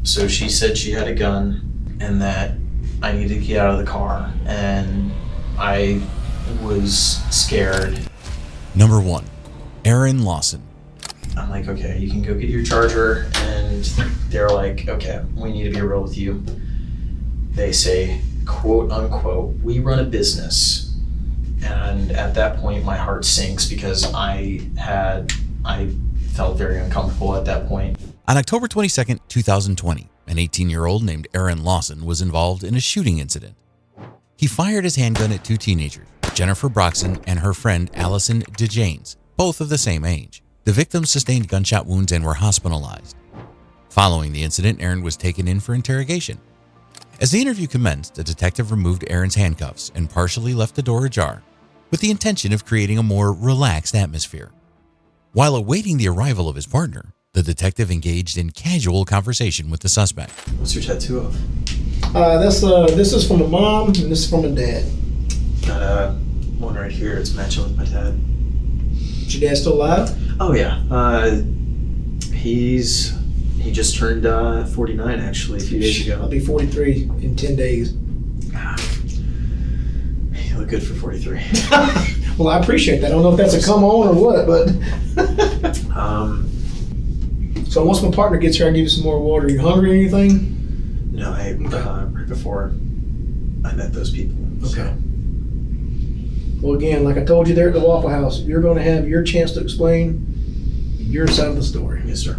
So she said she had a gun and that I needed to get out of the car, and I was scared. Number 1, Aaron Lawson. I'm like, okay, you can go get your charger, and they're like, okay, we need to be real with you. They say, quote unquote, we run a business. And at that point, my heart sinks because I felt very uncomfortable at that point. On October 22nd, 2020, an 18-year-old named Aaron Lawson was involved in a shooting incident. He fired his handgun at 2 teenagers, Jennifer Broxson and her friend Allison DeJanes, both of the same age. The victims sustained gunshot wounds and were hospitalized. Following the incident, Aaron was taken in for interrogation. As the interview commenced, a detective removed Aaron's handcuffs and partially left the door ajar, with the intention of creating a more relaxed atmosphere. While awaiting the arrival of his partner, the detective engaged in casual conversation with the suspect. What's your tattoo of? This is from a mom and this is from a dad. Got one right here. It's matching with my dad. Is your dad still alive? Oh yeah. He just turned 49 actually a few days ago. I'll be 43 in 10 days. You look good for 43. Well, I appreciate that. I don't know if that's a come on or what, but. So once my partner gets here, I'll give you some more water. You hungry or anything? No, right before I met those people. Okay. So. Well, again, like I told you there at the Waffle House, you're going to have your chance to explain your side of the story. Yes, sir.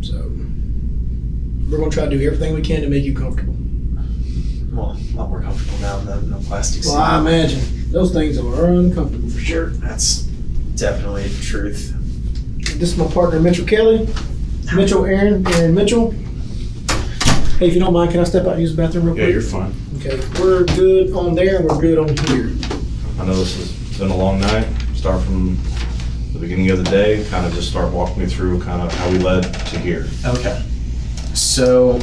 So we're going to try to do everything we can to make you comfortable. Well, a lot more comfortable now than no plastic seat. Well, I imagine. Those things are uncomfortable for sure. That's definitely the truth. This is my partner, Mitchell Kelly. Aaron Mitchell. Hey, if you don't mind, can I step out and use the bathroom real quick? Yeah, you're fine. Okay, we're good on there, we're good on here. I know this has been a long night. Start from the beginning of the day, kind of just start walking me through kind of how we led to here. Okay. So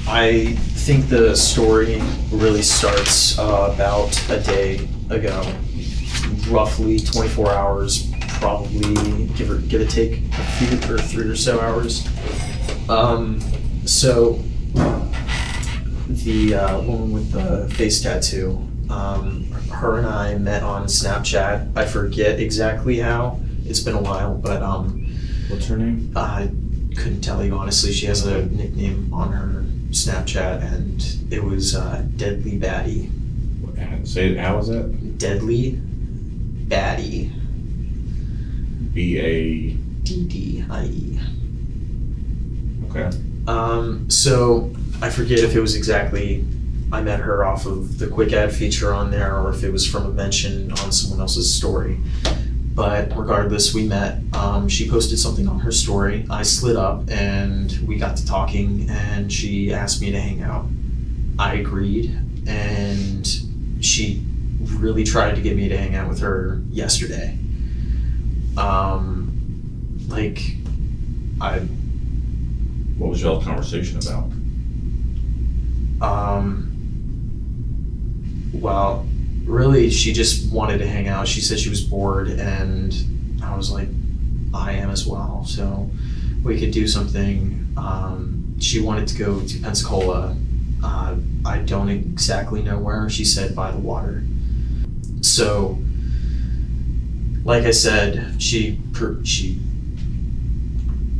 I think the story really starts about a day ago, roughly 24 hours, probably give or take a few or 3 or so hours. So the woman with the face tattoo, her and I met on Snapchat. I forget exactly how. It's been a while, but What's her name? I couldn't tell you honestly. She has a nickname on her Snapchat, and it was Deadly Baddie. Say it. How is that? Deadly Baddie. BADDIE. DDIE. Okay. So I forget if it was exactly I met her off of the quick ad feature on there or if it was from a mention on someone else's story. But regardless, we met. She posted something on her story. I slid up and we got to talking and she asked me to hang out. I agreed, and she really tried to get me to hang out with her yesterday. What was y'all's conversation about? Well, really, she just wanted to hang out. She said she was bored, and I was like, I am as well. So we could do something. She wanted to go to Pensacola. I don't exactly know where. She said by the water. So, like I said, she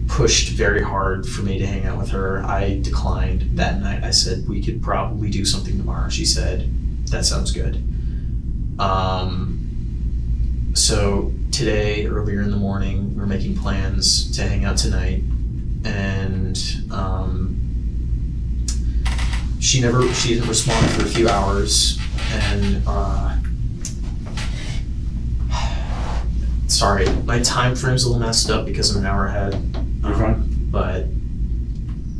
pushed very hard for me to hang out with her. I declined that night. I said we could probably do something tomorrow. She said that sounds good. So today, earlier in the morning, we're making plans to hang out tonight, and she didn't respond for a few hours, and sorry, my time frame's a little messed up because I'm an hour ahead. You're fine. But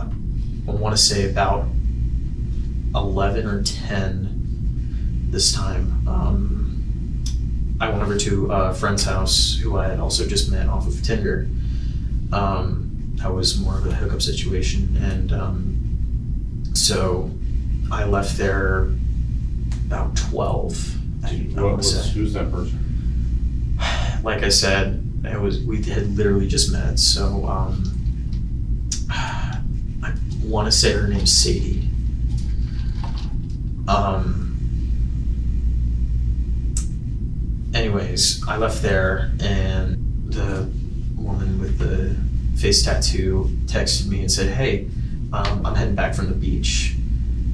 I want to say about 11 or 10 this time. I went over to a friend's house who I had also just met off of Tinder. That was more of a hookup situation, and so I left there about 12. Who's that person? Like I said, we had literally just met, so want to say her name's Sadie. Anyways, I left there, and the woman with the face tattoo texted me and said, "Hey, I'm heading back from the beach.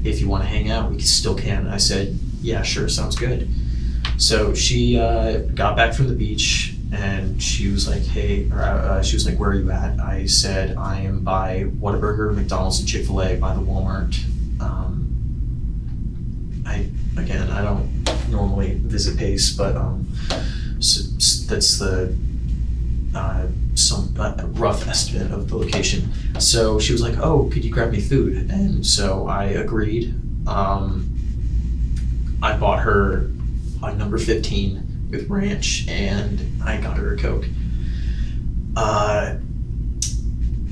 If you want to hang out, we still can." I said, "Yeah, sure, sounds good." So she got back from the beach, and she was like, "Hey," she was like, "Where are you at?" I said, "I am by Whataburger, McDonald's, and Chick-fil-A by the Walmart." I don't normally visit Pace, but that's the some rough estimate of the location. So she was like, "Oh, could you grab me food?" And so I agreed. I bought her a number 15 with ranch, and I got her a Coke. I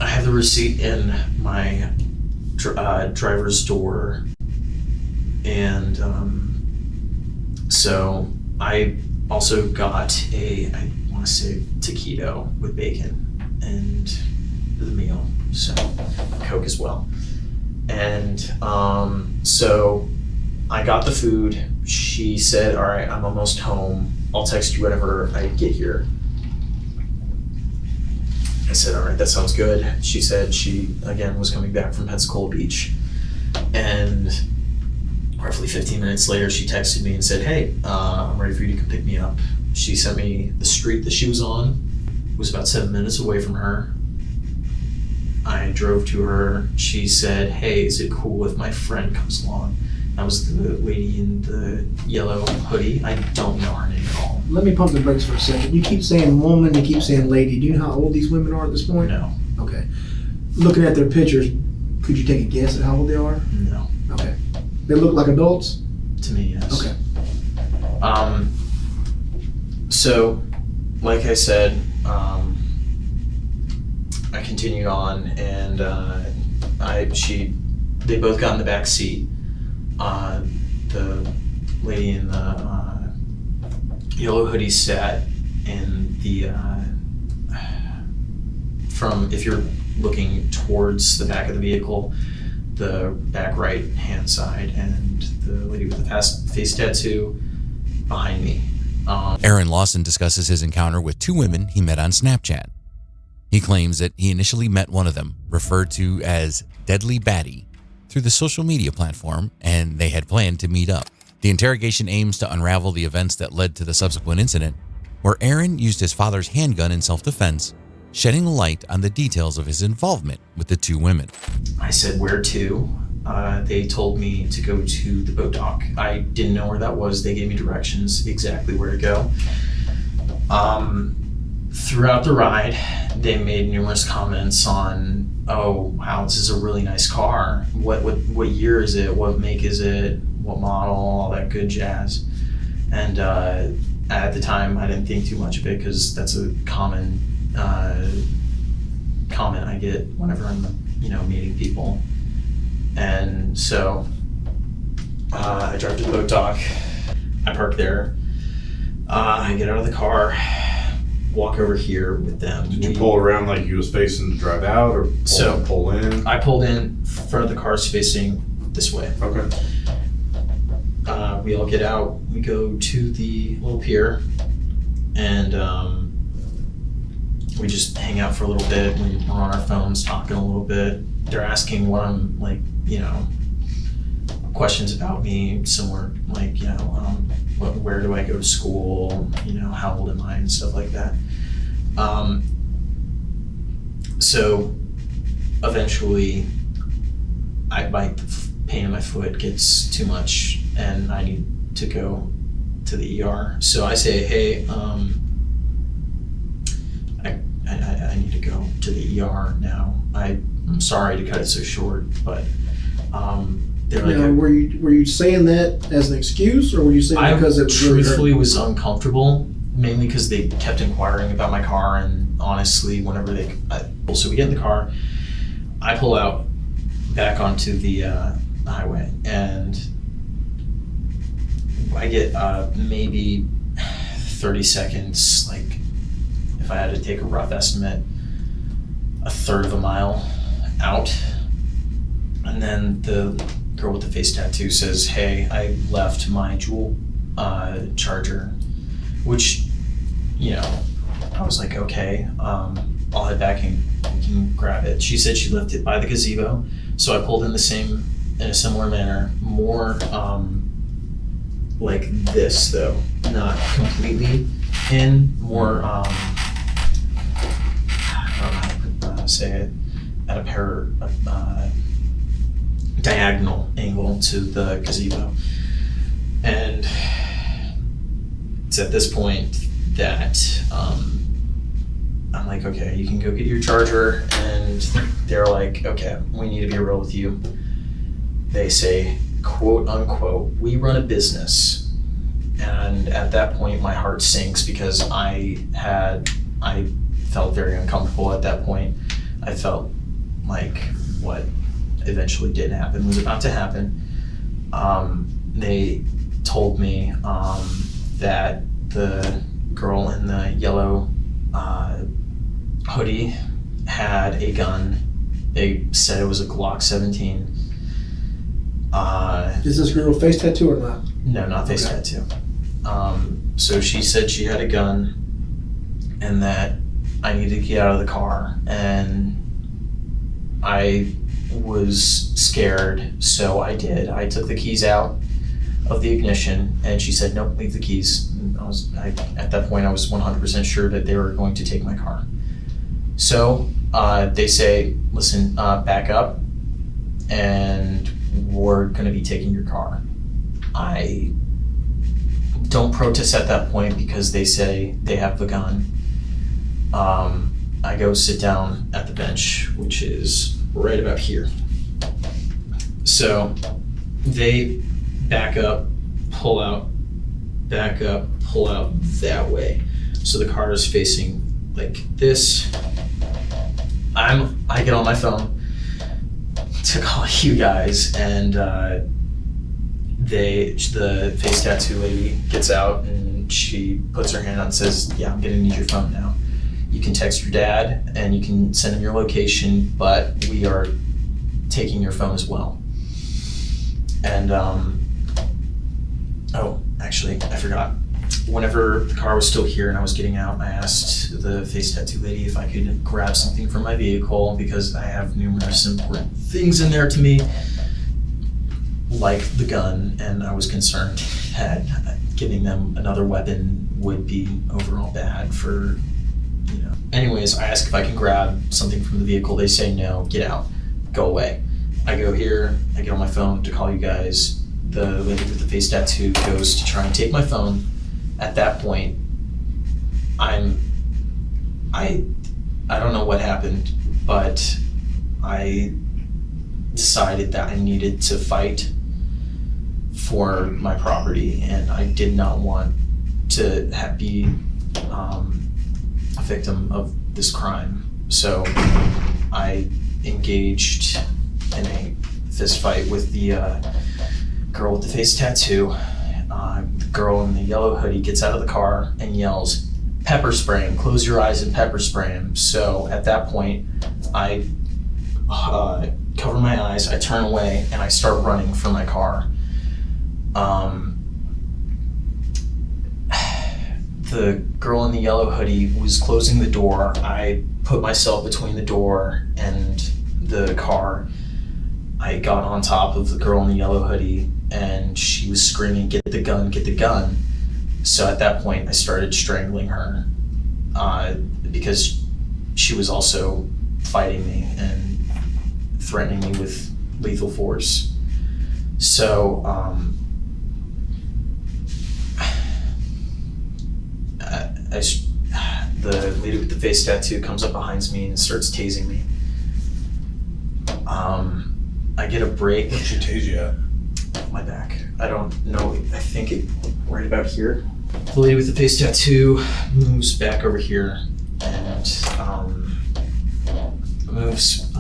have the receipt in my driver's door, and so I also got I want to say taquito with bacon and the meal, so Coke as well. And so I got the food. She said, "All right, I'm almost home. I'll text you whenever I get here." I said, "All right, that sounds good." She said she, again, was coming back from Pensacola Beach. And roughly 15 minutes later, she texted me and said, "Hey, I'm ready for you to come pick me up." She sent me the street that she was on. It was about 7 minutes away from her. I drove to her. She said, "Hey, is it cool if my friend comes along?" That was the lady in the yellow hoodie. I don't know her name at all. Let me pump the brakes for a second. You keep saying woman, you keep saying lady. Do you know how old these women are at this point? No. Okay. Looking at their pictures, could you take a guess at how old they are? No. Okay. They look like adults? To me, yes. Okay. So, like I said, I continued on, and they both got in the back seat. The lady in the yellow hoodie sat in the if you're looking towards the back of the vehicle, the back right hand side, and the lady with the face tattoo behind me. Aaron Lawson discusses his encounter with two women he met on Snapchat. He claims that he initially met one of them, referred to as Deadly Baddie, through the social media platform, and they had planned to meet up. The interrogation aims to unravel the events that led to the subsequent incident, where Aaron used his father's handgun in self-defense, shedding light on the details of his involvement with the two women. I said, "Where to?" They told me to go to the boat dock. I didn't know where that was. They gave me directions exactly where to go. Throughout the ride, they made numerous comments on, "Oh, wow, this is a really nice car. What year is it? What make is it? What model?" All that good jazz. And at the time, I didn't think too much of it, because that's a common comment I get whenever I'm, meeting people. And so I drive to the boat dock. I park there. I get out of the car, walk over here with them. Did you pull around like you was facing to drive out, or pull in? I pulled in. Front of the car's facing this way. Okay. We all get out. We go to the little pier, and we just hang out for a little bit. We're on our phones talking a little bit. They're asking what I'm like, questions about me, similar like, where do I go to school, how old am I, and stuff like that. So eventually my pain in my foot gets too much, and I need to go to the ER. So I say, "Hey, I need to go to the ER now. I'm sorry to cut it so short, but they're like." Now, were you saying that as an excuse, or were you saying because it was really truthfully was uncomfortable, mainly because they kept inquiring about my car, and honestly, whenever so we get in the car, I pull out back onto the highway, and I get maybe 30 seconds, like if I had to take a rough estimate, a third of a mile out, and the girl with the face tattoo says, "Hey, I left my jewel charger," which, you know, I was like, okay, I'll head back and we can grab it. She said she left it by the gazebo, so I pulled in in a similar manner, more like this though, not completely in, more I don't know how to say it, at a diagonal angle to the gazebo. And it's at this point that I'm like, okay, you can go get your charger. And they're like, okay, we need to be real with you. They say, quote unquote, we run a business. And at that point, my heart sinks because I felt very uncomfortable at that point. I felt like what eventually did happen was about to happen. They told me that the girl in the yellow hoodie had a gun. They said it was a Glock 17. Is this girl face tattoo or not? No, not face Okay. tattoo. So she said she had a gun and that I needed to get out of the car, and I was scared, so I did. I took the keys out of the ignition, and she said, "Nope, leave the keys." And at that point, I was 100% sure that they were going to take my car. So they say, "Listen, back up, and we're going to be taking your car." I don't protest at that point because they say they have the gun. I go sit down at the bench, which is right about here. So they back up, pull out, back up, pull out that way. So the car is facing like this. I get on my phone to call you guys, and the face tattoo lady gets out and she puts her hand out and says, "Yeah, I'm gonna need your phone now. You can text your dad and you can send him your location, but we are taking your phone as well." And oh, actually, I forgot. Whenever the car was still here and I was getting out, I asked the face tattoo lady if I could grab something from my vehicle because I have numerous important things in there to me, like the gun, and I was concerned that giving them another weapon would be overall bad for, you know. Anyways, I ask if I can grab something from the vehicle. They say no, get out, go away. I go here, I get on my phone to call you guys. The lady with the face tattoo goes to try and take my phone. At that point, I don't know what happened, but I decided that I needed to fight for my property, and I did not want to be a victim of this crime. So I engaged in a fist fight with the girl with the face tattoo. The girl in the yellow hoodie gets out of the car and yells, "Pepper spray him, close your eyes and pepper spray him." So at that point, I cover my eyes, I turn away, and I start running for my car. The girl in the yellow hoodie was closing the door. I put myself between the door and the car. I got on top of the girl in the yellow hoodie, and she was screaming, "Get the gun, get the gun." So at that point, I started strangling her because she was also fighting me and threatening me with lethal force. So the lady with the face tattoo comes up behind me and starts tasing me. I get a break. Where'd she tase you at? My back. I don't know. I think it right about here. The lady with the face tattoo moves back over here and moves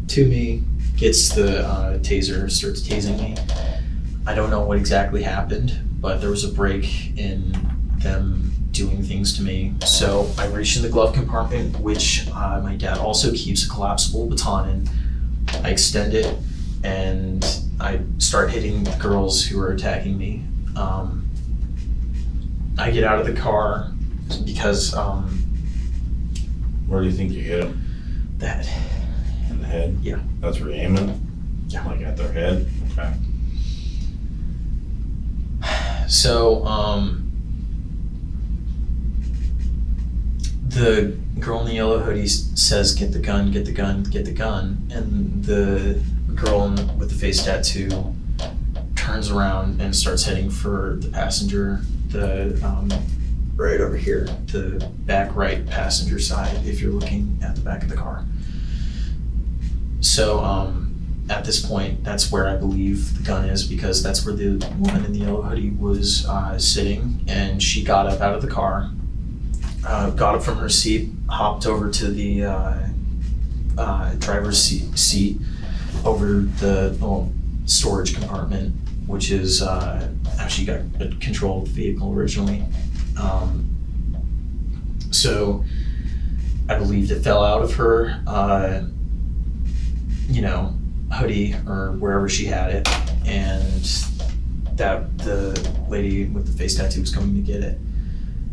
to me, gets the taser, starts tasing me. I don't know what exactly happened, but there was a break in them doing things to me. So I reached in the glove compartment, which my dad also keeps a collapsible baton in. I extend it, and I start hitting the girls who are attacking me. I get out of the car because Where do you think you hit him? the head. In the head? Yeah. That's where you're aiming? Yeah. Like at their head? Okay. So, the girl in the yellow hoodie says, "Get the gun, get the gun, get the gun," and the girl with the face tattoo turns around and starts heading for the passenger, right over here, the back right passenger side, if you're looking at the back of the car. So, at this point, that's where I believe the gun is, because that's where the woman in the yellow hoodie was sitting, and she got up out of the car, got up from her seat, hopped over to the driver's seat over the storage compartment, which is how she got control of the vehicle originally. So I believe it fell out of her, hoodie or wherever she had it, and that the lady with the face tattoo was coming to get it.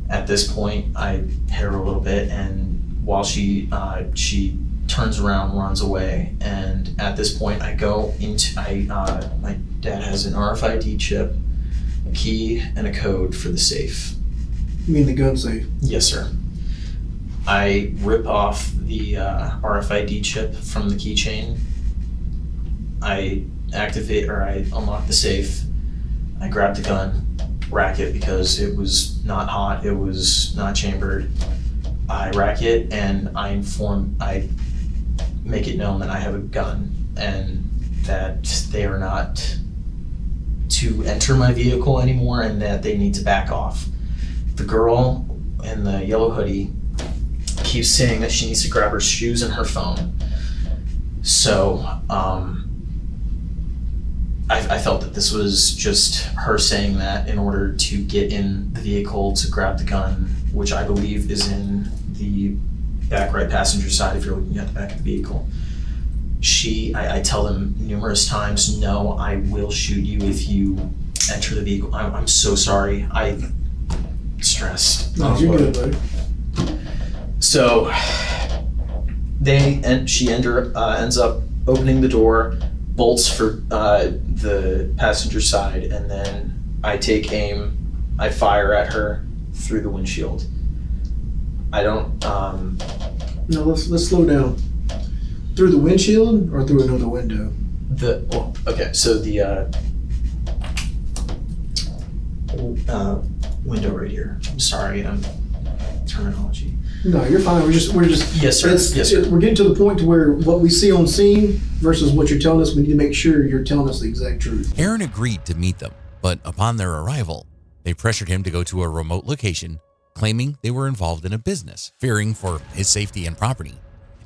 At this point, I hit her a little bit, and while she turns around, runs away, and at this point, I go into my dad has an RFID chip, a key, and a code for the safe. You mean the gun safe? Yes, sir. I rip off the RFID chip from the keychain. I unlock the safe. I grab the gun, rack it because it was not hot, it was not chambered. I rack it and I make it known that I have a gun and that they are not to enter my vehicle anymore and that they need to back off. The girl in the yellow hoodie keeps saying that she needs to grab her shoes and her phone. So, I felt that this was just her saying that in order to get in the vehicle to grab the gun, which I believe is in the back right passenger side if you're looking at the back of the vehicle. I tell them numerous times, no, I will shoot you if you enter the vehicle. I'm so sorry. I'm stressed. No, you're good, buddy. So she ends up opening the door, bolts for the passenger side, and then I take aim, I fire at her through the windshield. I don't No, let's slow down. Through the windshield or through another window? So the window right here. I'm sorry, terminology. No, you're fine. We're just. Yes, sir. Yes, sir. We're getting to the point to where what we see on scene versus what you're telling us, we need to make sure you're telling us the exact truth. Aaron agreed to meet them, but upon their arrival, they pressured him to go to a remote location, claiming they were involved in a business. Fearing for his safety and property,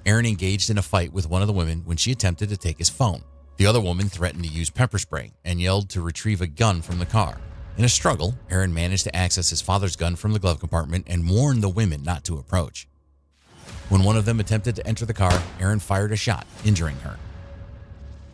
Aaron engaged in a fight with one of the women when she attempted to take his phone. The other woman threatened to use pepper spray and yelled to retrieve a gun from the car. In a struggle, Aaron managed to access his father's gun from the glove compartment and warned the women not to approach. When one of them attempted to enter the car, Aaron fired a shot, injuring her.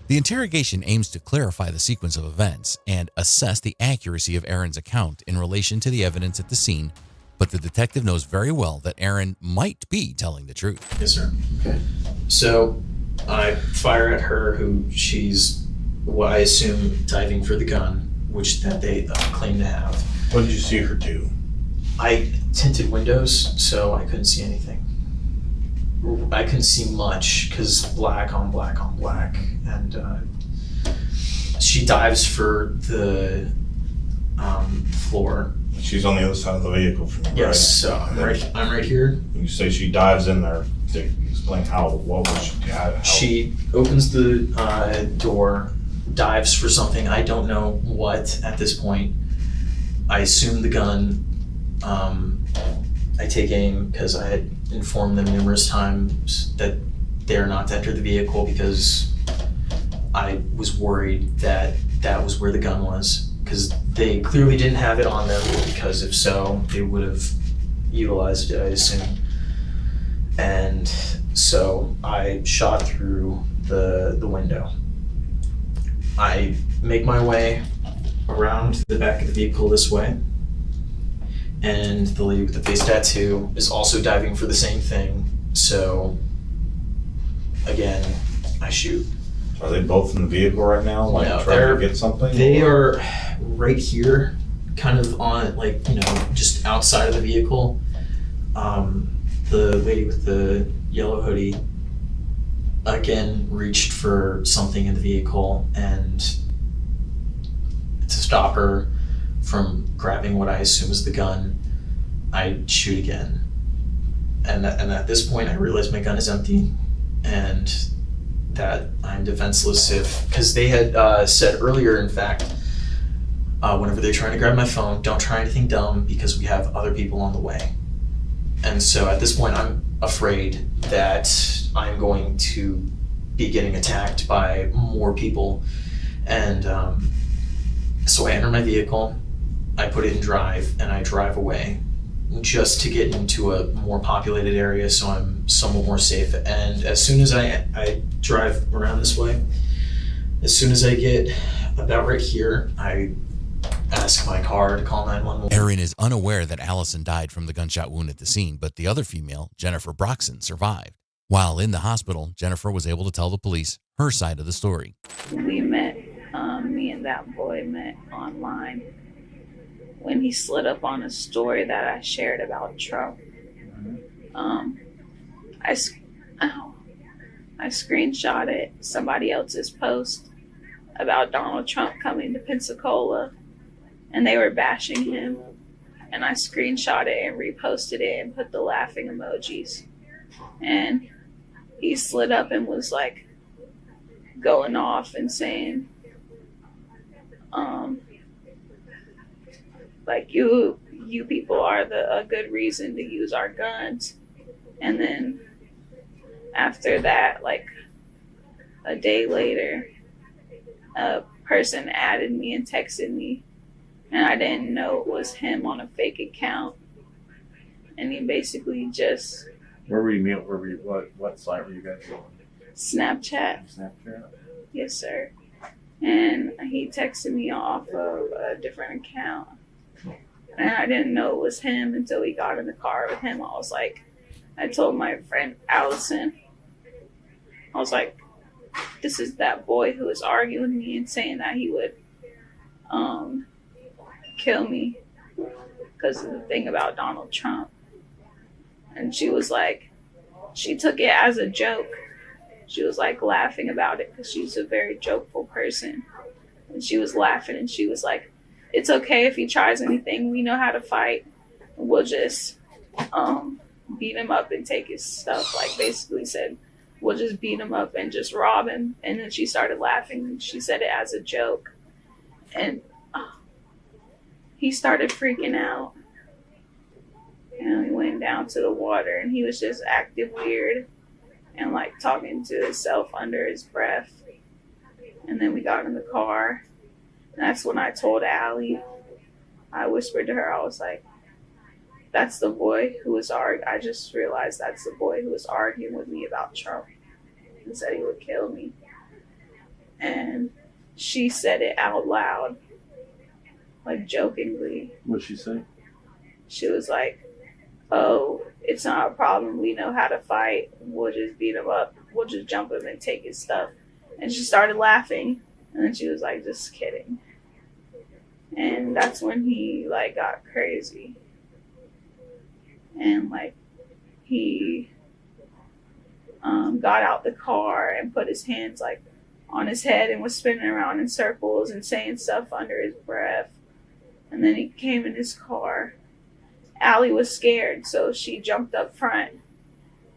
The interrogation aims to clarify the sequence of events and assess the accuracy of Aaron's account in relation to the evidence at the scene, but the detective knows very well that Aaron might be telling the truth. Yes, sir. Okay. So I fire at her, she's what I assume diving for the gun, which that they claim to have. What did you see her do? I tinted windows, so I couldn't see anything. I couldn't see much because black on black on black, and she dives for the floor. She's on the other side of the vehicle from you, Yes, right? so I'm right here. When you say she dives in there, to explain what was she? How? She opens the door, dives for something. I don't know what at this point. I assume the gun. I take aim because I had informed them numerous times that they are not to enter the vehicle because I was worried that that was where the gun was, because they clearly didn't have it on them, because if so, they would have utilized it, I assume. And so I shot through the window. I make my way around the back of the vehicle this way, and the lady with the face tattoo is also diving for the same thing. So, again, I shoot. Are they both in the vehicle right now, like No, trying to get something? They or- are right here, kind of on, like, just outside of the vehicle. The lady with the yellow hoodie, again, reached for something in the vehicle, and to stop her from grabbing what I assume is the gun, I shoot again. And at this point, I realize my gun is empty, and that I'm defenseless because they had said earlier, in fact, whenever they're trying to grab my phone, don't try anything dumb because we have other people on the way. And so at this point, I'm afraid that I'm going to be getting attacked by more people. And so I enter my vehicle, I put it in drive, and I drive away just to get into a more populated area so I'm somewhat more safe. And as soon as I drive around this way, as soon as I get about right here, I ask my car to call 911. Erin is unaware that Allison died from the gunshot wound at the scene, but the other female, Jennifer Broxson, survived. While in the hospital, Jennifer was able to tell the police her side of the story. We met, me and that boy met online when he slid up on a story that I shared about Trump. I screenshotted somebody else's post about Donald Trump coming to Pensacola, and they were bashing him. And I screenshot it and reposted it and put the laughing emojis. And he slid up and was like going off and saying, like you people are a good reason to use our guns. And then after that, like a day later, a person added me and texted me, and I didn't know it was him on a fake account. And he basically just Where were you meeting? What site were you guys on? Snapchat. Snapchat? Yes, sir. And he texted me off of a different account. And I didn't know it was him until we got in the car with him. I told my friend Allison, I was like, this is that boy who was arguing with me and saying that he would kill me because of the thing about Donald Trump. And she was like, she took it as a joke. She was like laughing about it because she's a very jokeful person. And she was laughing and she was like, it's okay if he tries anything. We know how to fight. We'll just beat him up and take his stuff. Like basically said, we'll just beat him up and just rob him. And then she started laughing and she said it as a joke. And he started freaking out. And we went down to the water and he was just acting weird and like talking to himself under his breath. And then we got in the car. And that's when I told Allie. I whispered to her, I was like, that's the boy who was I just realized that's the boy who was arguing with me about Trump and said he would kill me. And she said it out loud, like jokingly. What'd she say? She was like, oh, it's not a problem. We know how to fight. We'll just beat him up. We'll just jump him and take his stuff. And she started laughing. And then she was like, just kidding. And that's when he like got crazy. And like he got out the car and put his hands like on his head and was spinning around in circles and saying stuff under his breath. And then he came in his car. Allie was scared, so she jumped up front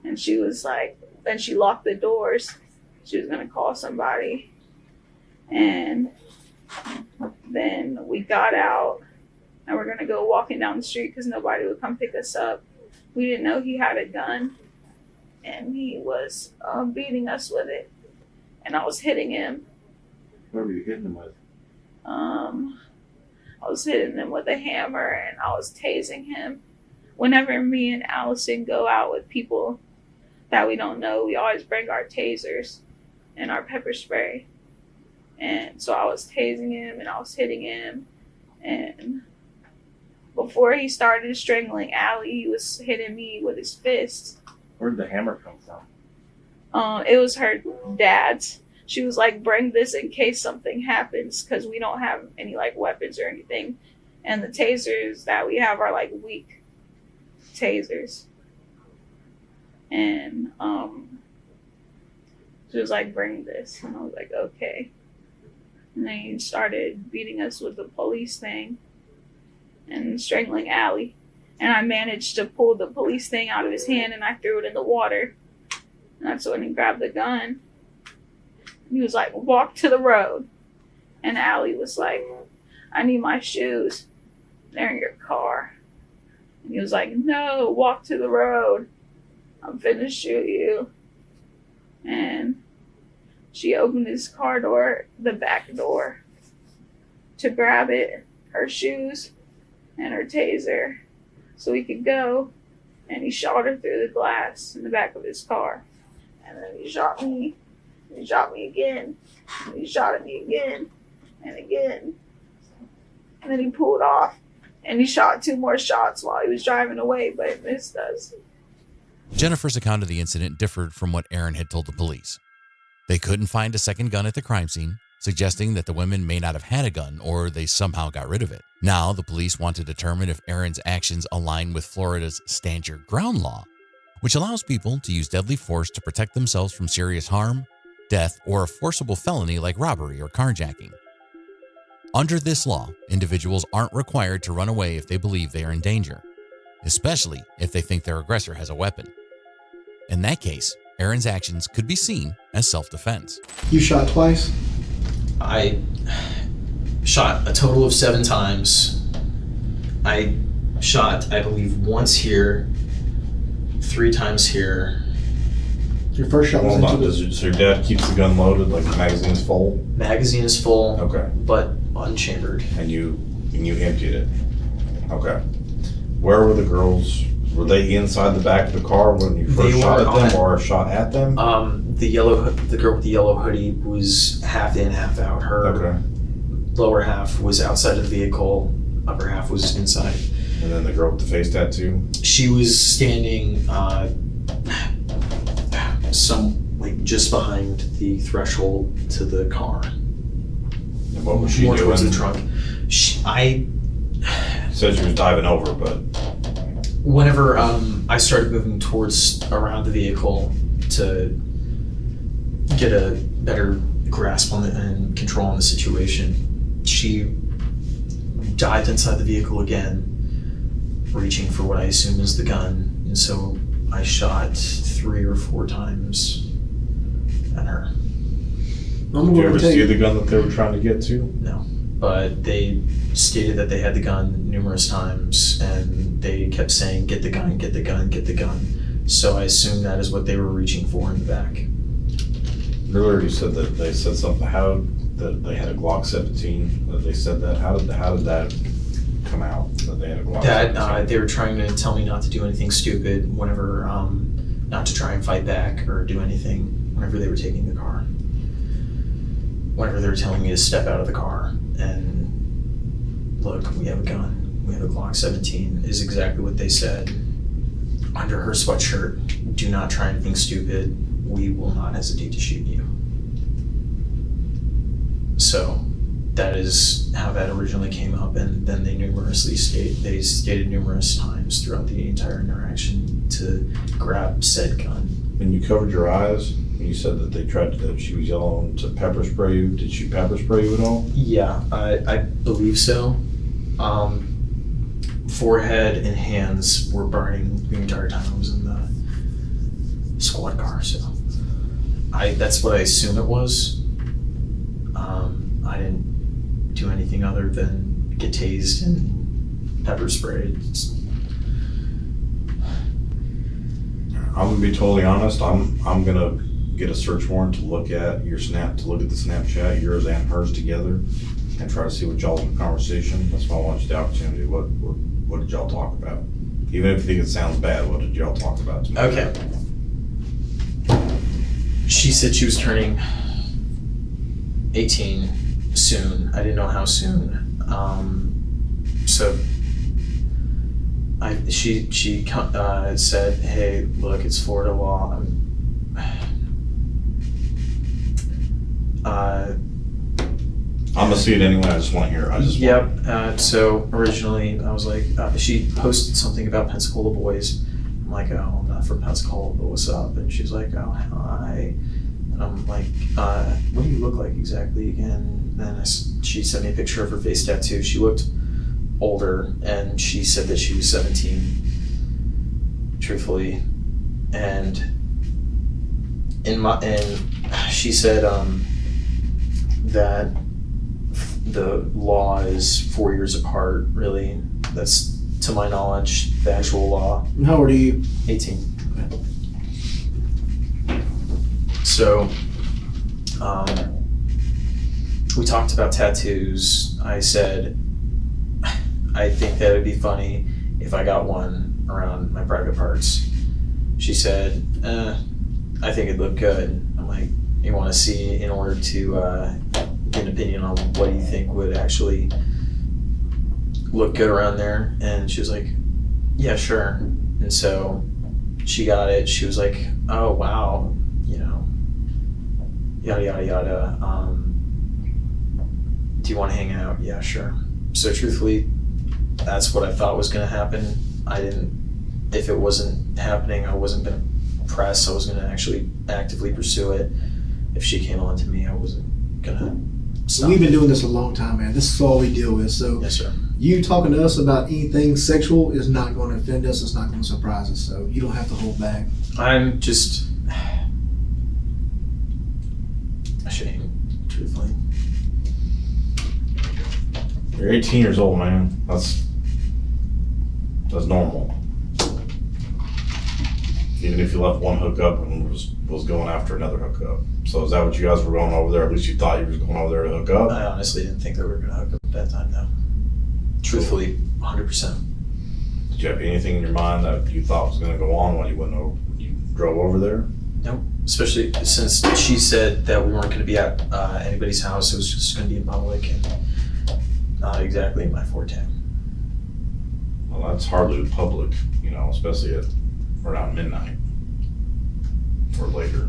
and she was like, and she locked the doors. She was gonna call somebody. And then we got out and we're gonna go walking down the street because nobody would come pick us up. We didn't know he had a gun and he was beating us with it. And I was hitting him. What were you hitting him with? I was hitting him with a hammer and I was tasing him. Whenever me and Allison go out with people that we don't know, we always bring our tasers and our pepper spray. And so I was tasing him and I was hitting him. And before he started strangling Allie, he was hitting me with his fist. Where'd the hammer come from? It was her dad's. She was like, bring this in case something happens, because we don't have any like weapons or anything. And the tasers that we have are like weak tasers. And she was like, bring this. And I was like, okay. And then he started beating us with the police thing and strangling Allie. And I managed to pull the police thing out of his hand and I threw it in the water. And that's when he grabbed the gun. He was like, walk to the road. And Allie was like, I need my shoes. They're in your car. And he was like, no, walk to the road. I'm finna shoot you. And she opened his car door, the back door, to grab it, her shoes, and her taser, so he could go. And he shot her through the glass in the back of his car. And then he shot me. He shot me again. And he shot at me again and again. And then he pulled off. And he shot 2 more shots while he was driving away, but it missed us. Jennifer's account of the incident differed from what Aaron had told the police. They couldn't find a second gun at the crime scene, suggesting that the women may not have had a gun or they somehow got rid of it. Now, the police want to determine if Aaron's actions align with Florida's Stand Your Ground law, which allows people to use deadly force to protect themselves from serious harm, death, or a forcible felony like robbery or carjacking. Under this law, individuals aren't required to run away if they believe they are in danger, especially if they think their aggressor has a weapon. In that case, Aaron's actions could be seen as self-defense. You shot twice? I shot a total of 7 times. I shot, I believe, once here, 3 times here. Your first shot was Hold on, into the... so your dad keeps the gun loaded, like the magazine's full? Magazine is full, Okay. but unchambered. And you emptied it? Okay. Where were the girls? Were they inside the back of the car when you They first shot were at them on- or shot at them? The girl with the yellow hoodie was half in, half out. Her Okay. lower half was outside of the vehicle, upper half was inside. And then the girl with the face tattoo? She was standing just behind the threshold to the car. And what was she More doing? towards the trunk. I Said she was diving over, but Whenever I started moving towards around the vehicle to get a better grasp on and control on the situation, she dived inside the vehicle again, reaching for what I assume is the gun, and so I shot 3 or 4 times at her. did you ever see the gun that they were trying to get to? No, but they stated that they had the gun numerous times, and they kept saying, "Get the gun, get the gun, get the gun." So I assume that is what they were reaching for in the back. Earlier you said that they said something, that they had a Glock 17, that they said that. How did that come out, that they had a Glock 17? They were trying to tell me not to do anything stupid whenever, not to try and fight back or do anything whenever they were taking the car. Whenever they were telling me to step out of the car and look, we have a gun, we have a Glock 17, is exactly what they said. Under her sweatshirt, do not try anything stupid, we will not hesitate to shoot you. So that is how that originally came up, and then they stated numerous times throughout the entire interaction to grab said gun. And you covered your eyes, and you said that that she was yelling to pepper spray you. Did she pepper spray you at all? Yeah, I believe so. Forehead and hands were burning the entire time I was in the squad car, so that's what I assume it was. I didn't do anything other than get tased and pepper sprayed. I'm gonna be totally honest. I'm gonna get a search warrant to look at the Snapchat, yours and hers together, and try to see what y'all's conversation. That's why I want you the opportunity. What did y'all talk about? Even if you think it sounds bad, what did y'all talk about to me? Okay. She said she was turning 18 soon. I didn't know how soon. So she said, "Hey, look, it's Florida law. I'm gonna see it anyway. I just want to hear it. Yep. So originally, I was like, she posted something about Pensacola boys. I'm like, oh, I'm not from Pensacola, but what's up? And she's like, oh, hi. And I'm like, what do you look like exactly again? Then she sent me a picture of her face tattoo. She looked older, and she said that she was 17, truthfully. And she said that the law is 4 years apart, really. That's, to my knowledge, the actual law. And how old are you? 18. So, we talked about tattoos. I said, I think that it'd be funny if I got one around my private parts. She said, I think it'd look good. I'm like, you want to see in order to get an opinion on what do you think would actually look good around there? And she was like, yeah, sure. And so she got it. She was like, oh, wow, yada, yada, yada. Do you want to hang out? Yeah, sure. So truthfully, that's what I thought was going to happen. If it wasn't happening, I wasn't going to press. I was going to actually actively pursue it. If she came on to me, I wasn't going to stop. We've been doing this a long time, man. This is all we deal with. So Yes, sir. you talking to us about anything sexual is not going to offend us. It's not going to surprise us. So you don't have to hold back. I'm just ashamed, truthfully. You're 18 years old, man. That's normal. Even if you left one hookup and was going after another hookup. So is that what you guys were going over there? At least you thought you were going over there to hook up? I honestly didn't think that we were going to hook up at that time, though. Truthfully, 100%. Did you have anything in your mind that you thought was going to go on when you drove over there? Nope. Especially since she said that we weren't going to be at anybody's house. It was just going to be in public and not exactly my forte. Well, that's hardly public, especially at around midnight or later.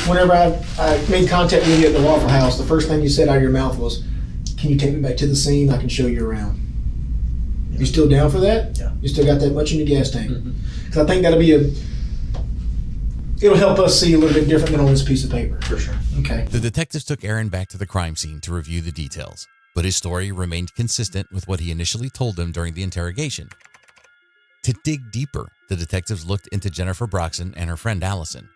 Whenever I made contact with you at the Waffle House, the first thing you said out of your mouth was, can you take me back to the scene? I can show you around. Yeah. You still down for that? Yeah. You still got that much in your gas tank? Mhm. Because I think it'll help us see a little bit different than on this piece of paper. For sure. Okay. The detectives took Aaron back to the crime scene to review the details, but his story remained consistent with what he initially told them during the interrogation. To dig deeper, the detectives looked into Jennifer Broxson and her friend Allison.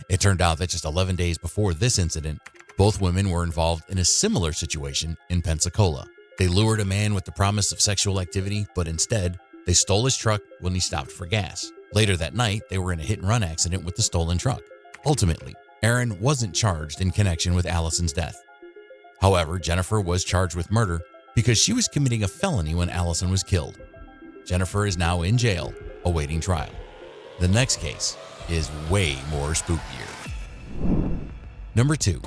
It turned out that just 11 days before this incident, both women were involved in a similar situation in Pensacola. They lured a man with the promise of sexual activity, but instead, they stole his truck when he stopped for gas. Later that night, they were in a hit-and-run accident with the stolen truck. Ultimately, Aaron wasn't charged in connection with Allison's death. However, Jennifer was charged with murder because she was committing a felony when Allison was killed. Jennifer is now in jail, awaiting trial. The next case is way more spookier. Number 2,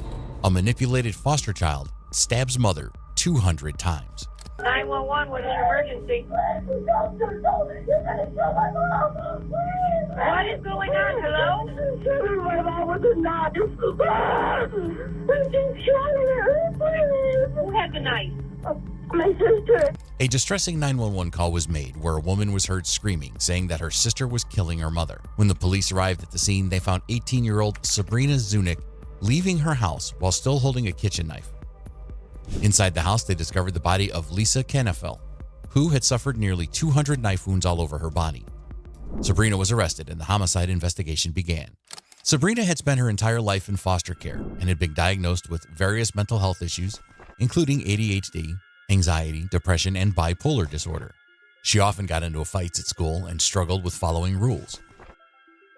a manipulated foster child stabs mother 200 times. 911, what is your emergency? What is going on? Hello? My mom was a knife. Who has the knife? My sister. A distressing 911 call was made where a woman was heard screaming, saying that her sister was killing her mother. When the police arrived at the scene, they found 18-year-old Sabrina Zunick leaving her house while still holding a kitchen knife. Inside the house, they discovered the body of Lisa Canafel, who had suffered nearly 200 knife wounds all over her body. Sabrina was arrested and the homicide investigation began. Sabrina had spent her entire life in foster care and had been diagnosed with various mental health issues, including ADHD, anxiety, depression, and bipolar disorder. She often got into fights at school and struggled with following rules.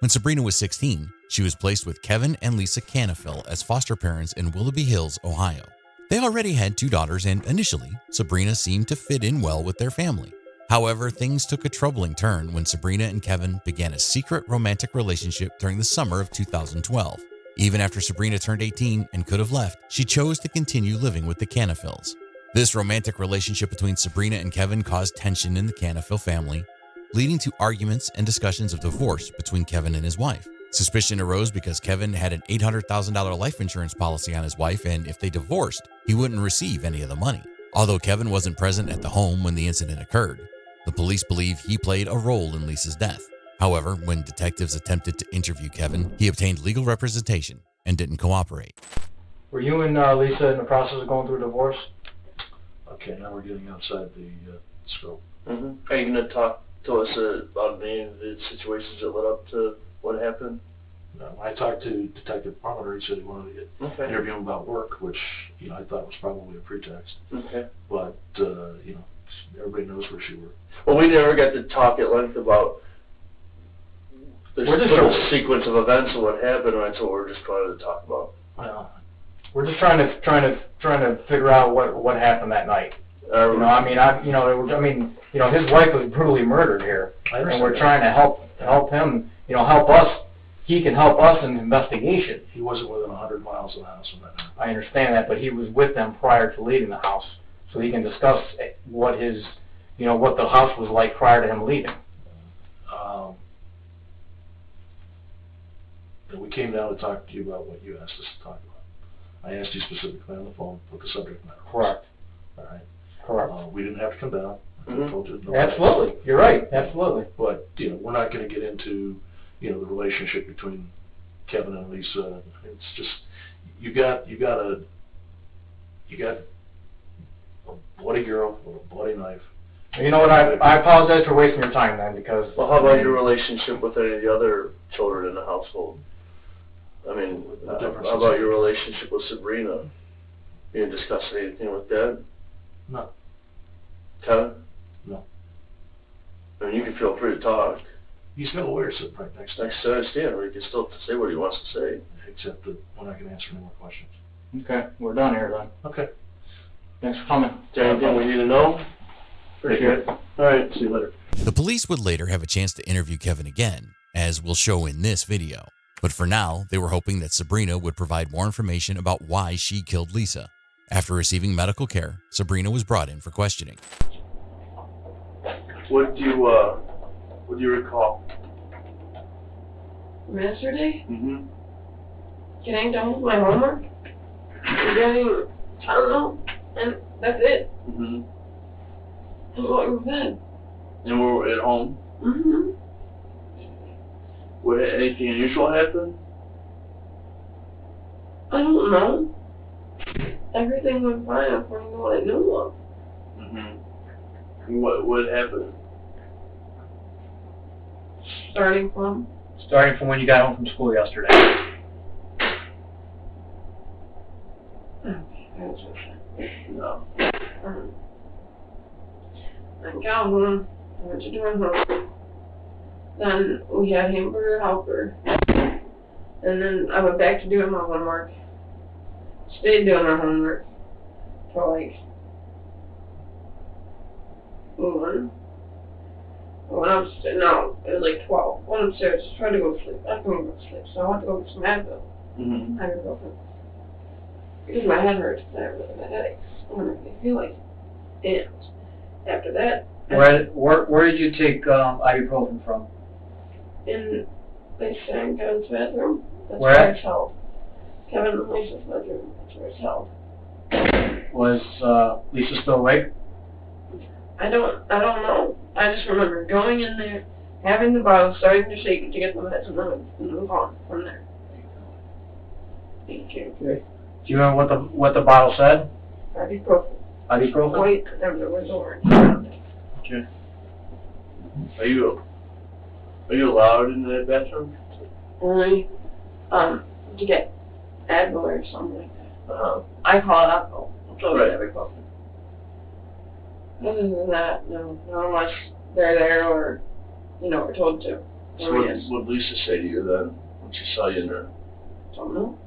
When Sabrina was 16, she was placed with Kevin and Lisa Canafel as foster parents in Willoughby Hills, Ohio. They already had 2 daughters, and initially, Sabrina seemed to fit in well with their family. However, things took a troubling turn when Sabrina and Kevin began a secret romantic relationship during the summer of 2012. Even after Sabrina turned 18 and could have left, she chose to continue living with the Canafils. This romantic relationship between Sabrina and Kevin caused tension in the Canafil family, leading to arguments and discussions of divorce between Kevin and his wife. Suspicion arose because Kevin had an $800,000 life insurance policy on his wife, and if they divorced, he wouldn't receive any of the money. Although Kevin wasn't present at the home when the incident occurred, the police believe he played a role in Lisa's death. However, when detectives attempted to interview Kevin, he obtained legal representation and didn't cooperate. Were you and Lisa in the process of going through a divorce? Okay, now we're getting outside the scope. Mm-hmm. Are you going to talk to us about any of the situations that led up to what happened? No, I talked to Detective Palmer. He said he wanted to get interview him about work, which I thought was probably a pretext. Okay. But everybody knows where she worked. Well, we never got to talk at length about the sort of sequence of events and what happened, and that's what we're just trying to talk about. We're just trying to figure out what happened that night. His wife was brutally murdered here, and we're trying to help him. Help us. He can help us in the investigation. He wasn't within 100 miles of the house when that happened. I understand that, but he was with them prior to leaving the house, so he can discuss what what the house was like prior to him leaving. And we came down to talk to you about what you asked us to talk about. I asked you specifically on the phone what the subject matter was. Correct. All right. Correct. We didn't have to come down. I told you no. Absolutely. You're right. Absolutely. But we're not going to get into the relationship between Kevin and Lisa. It's just you got a bloody girl with a bloody knife. You know what? I apologize for wasting your time then, because. Well, how about your relationship with any of the other children in the household? I mean, how about your relationship with Sabrina? You didn't discuss anything with that? No. Kevin? No. I mean, you can feel free to talk. He's got a lawyer sitting right next to him. I understand, but he can still say what he wants to say. Except that we're not going to answer any more questions. Okay, we're done here then. Okay. Thanks for coming. Is there anything we need to know? Appreciate it. All right, see you later. The police would later have a chance to interview Kevin again, as we'll show in this video. But for now, they were hoping that Sabrina would provide more information about why she killed Lisa. After receiving medical care, Sabrina was brought in for questioning. What do you recall? From yesterday? Mm-hmm. Getting done with my homework? I don't know. And that's it. Mm-hmm. I'm going to bed. And we're at home? Mm-hmm. Would anything unusual happen? I don't know. Everything went fine according to what I knew of. Mm-hmm. What happened? Starting from when you got home from school yesterday. No. I got home, I went to do my homework. Then we had hamburger helper. And then I went back to doing my homework. Stayed doing my homework for like 1. I went upstairs, no, it was like 12. Went upstairs, tried to go to sleep. I couldn't go to sleep, so I went to go get some Advil. Mm-hmm. Ibuprofen. Because my head hurts, and I have really bad headaches. I don't really feel like it. And after that, Where did you take ibuprofen from? in they sang in Kevin's bathroom. That's Where? where it's held. Kevin and Lisa's bedroom. That's where it's held. Was Lisa still awake? I don't know. I just remember going in there, having the bottle, starting to shake it to get the meds, and then gone from there. Thank you. Okay. Do you remember what the bottle said? Ibuprofen. Ibuprofen? Wait, there was orange. Okay. Are you allowed in that bathroom? Only, to get Advil or something like that. I call it Advil. So Right. ibuprofen. Other than that, no. Not unless they're there or, we're told to. So what did Lisa say to you then, when she saw you in there? Don't know.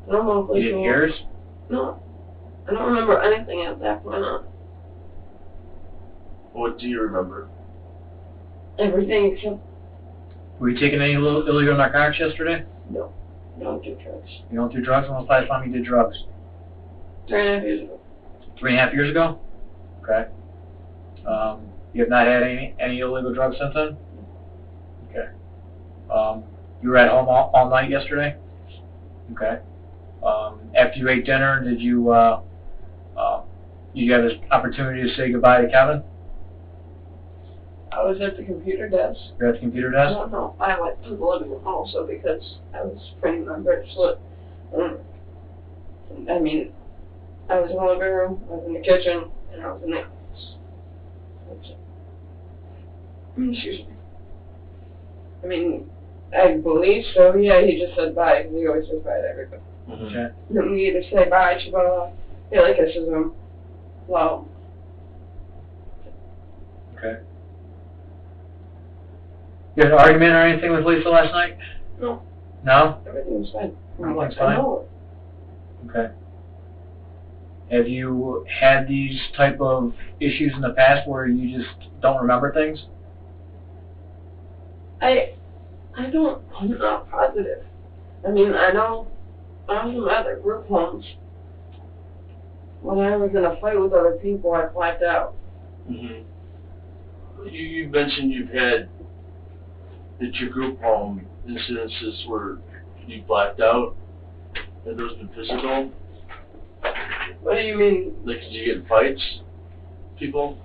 I don't know if You Lisa didn't hear us? No. I don't remember anything at that point on. What do you remember? Everything except Were you taking any illegal narcotics yesterday? No, don't do drugs. You don't do drugs? When was the last time you did drugs? 3.5 years ago. 3.5 years ago? Okay. You have not had any illegal drugs since then? Okay. You were at home all night yesterday? Okay. After you ate dinner, did you have this opportunity to say goodbye to Kevin? I was at the computer desk. You're at the computer I desk? don't know. I went to the living room also because I was printing my bracelet. I mean, I was in the living room, I was in the kitchen, and I was in the office. That's it. Excuse me. I mean, I believe so. Yeah, he just said bye. He always says bye to everybody. Okay. Then we either say bye to he like kisses him. Well, Okay. You had an argument or anything with Lisa last night? no, No? everything was fine. Everything's I fine? know. Okay. Have you had these type of issues in the past where you just don't remember things? I'm not positive. I mean, I know I was in other group homes. When I was in a fight with other people, I blacked out. Mm-hmm. You mentioned you've had at your group home incidences where you blacked out. Have those been physical? What do you mean? Like, did you get in fights? People?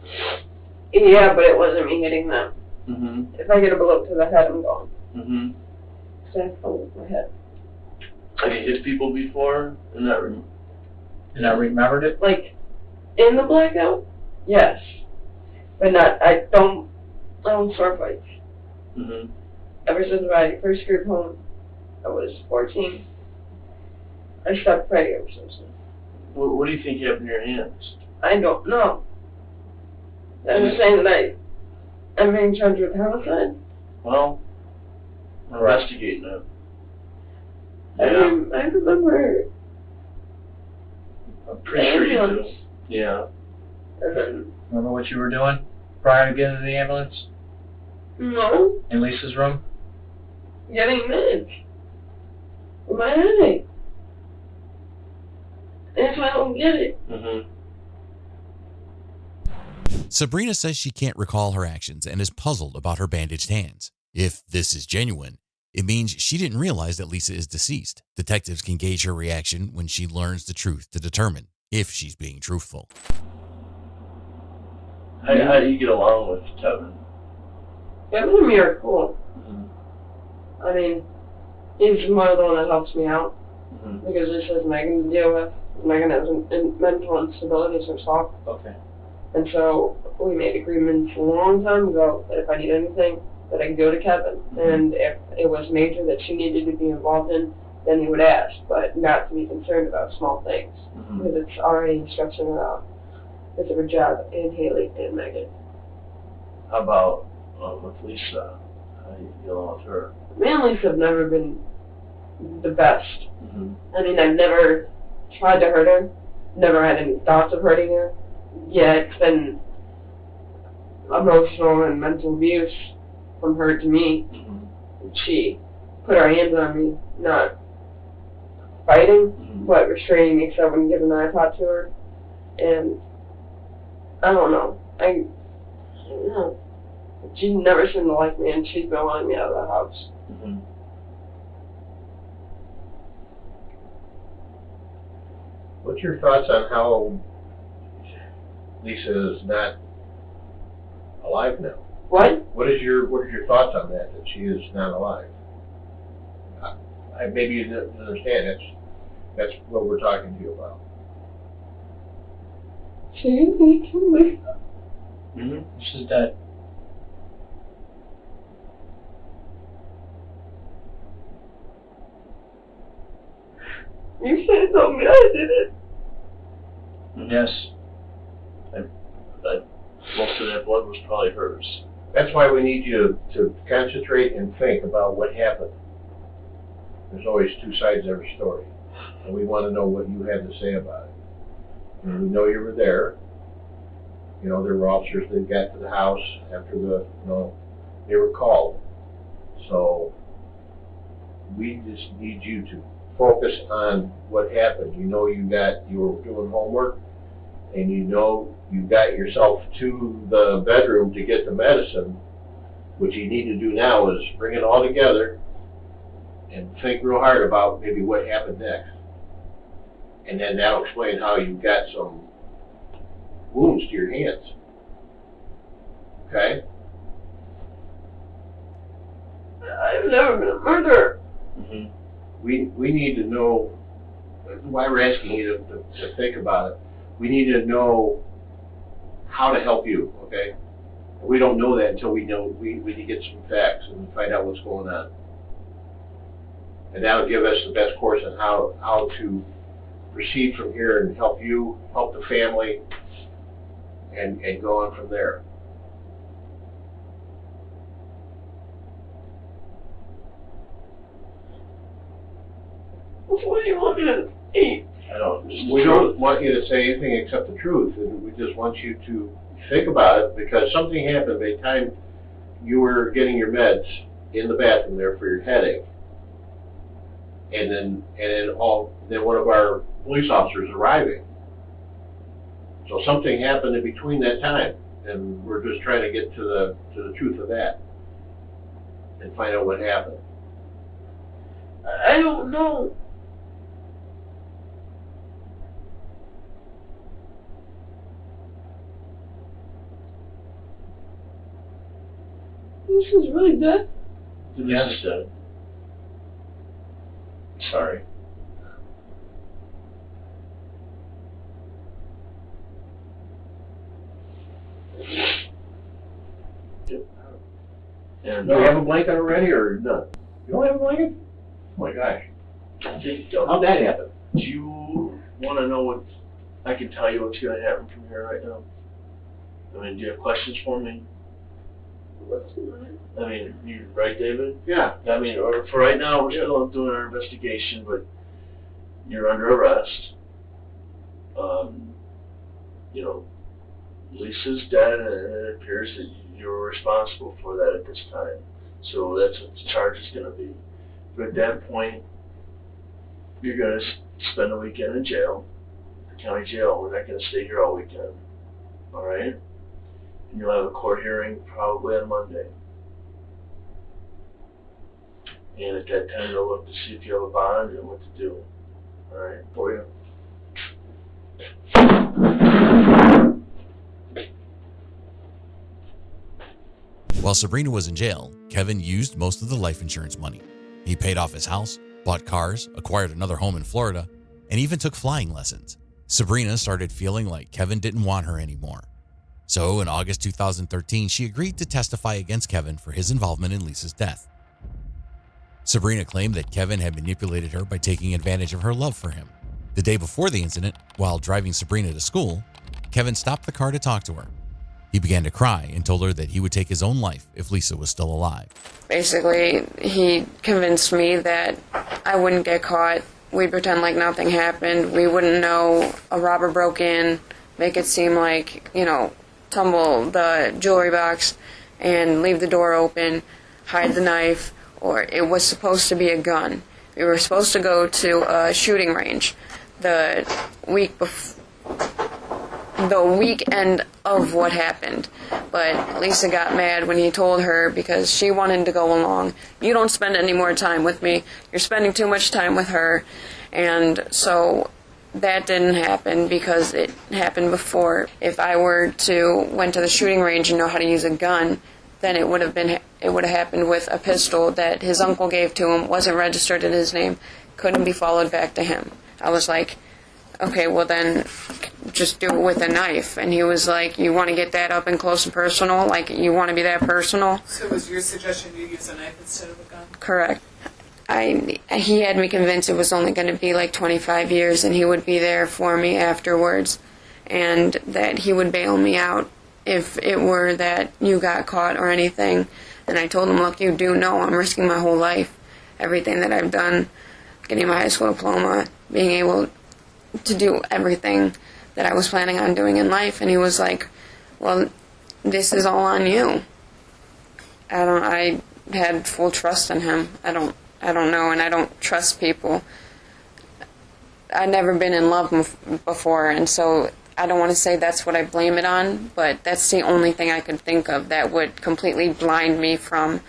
Yeah, but it wasn't me hitting them. Mm-hmm. If I get a blow to the head, I'm gone. Mm-hmm. So I fell with my head. Have you hit people before and not And I remembered it? Like, in the blackout? Yes. But not, I don't start fights. Mm-hmm. Ever since my first group home, I was 14. I stopped fighting ever since then. What do you think happened to your hands? I don't know. I'm just saying that I'm being charged with homicide. Well, we're investigating it. I remember I'm pretty sure you do. ambulance. Yeah. And then, Remember what you were doing prior to getting to the ambulance? no, In Lisa's room? getting meds. My headache. If I don't get it. Mm-hmm. Sabrina says she can't recall her actions and is puzzled about her bandaged hands. If this is genuine, it means she didn't realize that Lisa is deceased. Detectives can gauge her reaction when she learns the truth to determine if she's being truthful. How do you get along with Kevin? Kevin and me are cool. Mm-hmm. I mean, he's more the one that helps me out. Mm-hmm. Because this is Megan to deal with. Megan has mental instabilities herself. Okay. And so we made agreements a long time ago that if I need anything, that I could go to Kevin. Mm-hmm. And if it was major that she needed to be involved in, then he would ask, but not to be concerned about small things. Mm-hmm. Because it's already stressing her out. Because of her job, and Haley, and Megan. How about with Lisa? How do you get along with her? Me and Lisa have never been the best. Mm-hmm. I mean, I've never tried to hurt her, never had any thoughts of hurting her. Yeah, it's been emotional and mental abuse from her to me. Mm-hmm. She put her hands on me, not fighting, Mm-hmm. but restraining me so I wouldn't give an iPod to her. And I don't know. I don't know. She never seemed to like me, and she's been wanting me out of the house. Mm-hmm. What's your thoughts on how Lisa is not alive now? What? What are your thoughts on that she is not alive? Maybe you didn't understand. That's what we're talking to you about. She didn't kill me. Mm-hmm. She's dead. You should have told me I did it. Yes. Most of that blood was probably hers. That's why we need you to concentrate and think about what happened. There's always two sides to every story, and we want to know what you had to say about it. And we know you were there. You know, there were officers that got to the house after they were called. So we just need you to focus on what happened. You know you were doing homework, and you know you got yourself to the bedroom to get the medicine. What you need to do now is bring it all together and think real hard about maybe what happened next. And then that'll explain how you got some wounds to your hands. Okay? I've never been a murderer. Mm-hmm. We need to know, why we're asking you to think about it, we need to know how to help you, okay? We don't know that until we need to get some facts and find out what's going on. And that'll give us the best course on how to proceed from here and help you, help the family, and go on from there. What do you want me to eat? We don't want you to say anything except the truth, and we just want you to think about it, because something happened by the time you were getting your meds in the bathroom there for your headache, and then one of our police officers arriving. So something happened in between that time, and we're just trying to get to the truth of that and find out what happened. I don't know. This is really bad. Yes. Sorry. And Do you have a blanket already or none? You don't have a blanket? Oh my gosh. How'd that happen? do you want to know what, I can tell you what's going to happen from here right now? I mean, do you have questions for me? I mean, you right, David? Yeah. I mean, or for right now, we're still doing our investigation, but you're under arrest. You know, Lisa's dead, and it appears that you're responsible for that at this time. So that's what the charge is going to be. But at that point, you're going to spend a weekend in jail, the county jail. We're not going to stay here all weekend. All right? And you'll have a court hearing probably on Monday. And at that time, they'll look to see if you have a bond and what to do. All right, for you. While Sabrina was in jail, Kevin used most of the life insurance money. He paid off his house, bought cars, acquired another home in Florida, and even took flying lessons. Sabrina started feeling like Kevin didn't want her anymore. So in August 2013, she agreed to testify against Kevin for his involvement in Lisa's death. Sabrina claimed that Kevin had manipulated her by taking advantage of her love for him. The day before the incident, while driving Sabrina to school, Kevin stopped the car to talk to her. He began to cry and told her that he would take his own life if Lisa was still alive. Basically, he convinced me that I wouldn't get caught. We'd pretend like nothing happened. We wouldn't know a robber broke in, make it seem like, tumble the jewelry box and leave the door open, hide the knife, or it was supposed to be a gun. We were supposed to go to a shooting range the weekend of what happened. But Lisa got mad when he told her because she wanted to go along. You don't spend any more time with me. You're spending too much time with her. And so that didn't happen because it happened before. If I went to the shooting range and know how to use a gun, then it would have happened with a pistol that his uncle gave to him, wasn't registered in his name, couldn't be followed back to him. I was like, okay, well then just do it with a knife. And he was like, you want to get that up and close and personal? Like, you want to be that personal? So was your suggestion you use a knife instead of a gun? Correct. He had me convinced it was only going to be like 25 years and he would be there for me afterwards and that he would bail me out if it were that you got caught or anything. And I told him, look, you do know I'm risking my whole life, everything that I've done, getting my high school diploma, being able to do everything that I was planning on doing in life. And he was like, well, this is all on you. I had full trust in him. I don't I don't know, and I don't trust people. I've never been in love before, and so I don't want to say that's what I blame it on, but that's the only thing I could think of that would completely blind me from